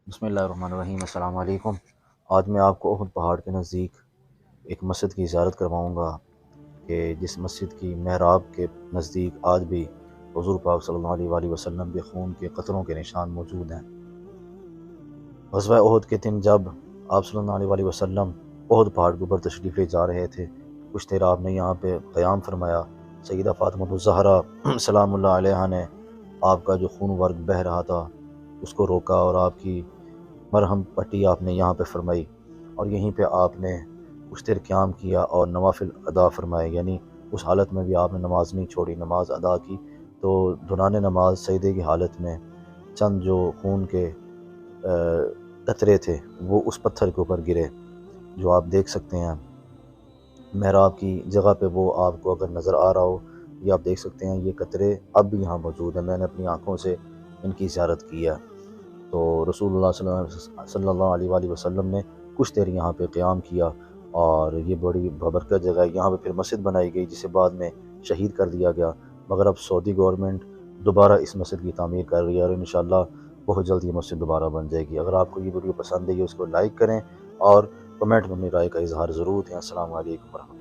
بسم اللہ الرحمن الرحیم۔ السلام علیکم۔ آج میں آپ کو احد پہاڑ کے نزدیک ایک مسجد کی زیارت کرواؤں گا کہ جس مسجد کی محراب کے نزدیک آج بھی حضور پاک صلی اللہ علیہ وآلہ وسلم کے خون کے قطروں کے نشان موجود ہیں۔ غزوہ احد کے دن جب آپ صلی اللہ علیہ وآلہ وسلم احد پہاڑ کے اوپر تشریف لے جا رہے تھے، کچھ دیر آپ نے یہاں پہ قیام فرمایا۔ سیدہ فاطمہ الزہرا سلام اللہ علیہا نے آپ کا جو خون ورگ بہہ رہا تھا اس کو روکا اور آپ کی مرہم پٹی آپ نے یہاں پہ فرمائی، اور یہیں پہ آپ نے کچھ دیر قیام کیا اور نوافل ادا فرمائے، یعنی اس حالت میں بھی آپ نے نماز نہیں چھوڑی، نماز ادا کی۔ تو دوران نماز سجدے کی حالت میں چند جو خون کے قطرے تھے وہ اس پتھر کے اوپر گرے، جو آپ دیکھ سکتے ہیں محراب کی جگہ پہ۔ وہ آپ کو اگر نظر آ رہا ہو، یہ آپ دیکھ سکتے ہیں، یہ قطرے اب بھی یہاں موجود ہیں۔ میں نے اپنی آنکھوں سے ان کی زیارت کی ہے۔ تو رسول اللہ صلی اللہ علیہ وآلہ وسلم نے کچھ دیر یہاں پہ قیام کیا، اور یہ بڑی بابرکت جگہ ہے۔ یہاں پہ پھر مسجد بنائی گئی جسے بعد میں شہید کر دیا گیا، مگر اب سعودی گورنمنٹ دوبارہ اس مسجد کی تعمیر کر رہی ہے، اور انشاءاللہ بہت جلد یہ مسجد دوبارہ بن جائے گی۔ اگر آپ کو یہ ویڈیو پسند ہے اس کو لائک کریں اور کمنٹ میں اپنی رائے کا اظہار ضرور دیں۔ السلام علیکم ورحمۃ اللہ۔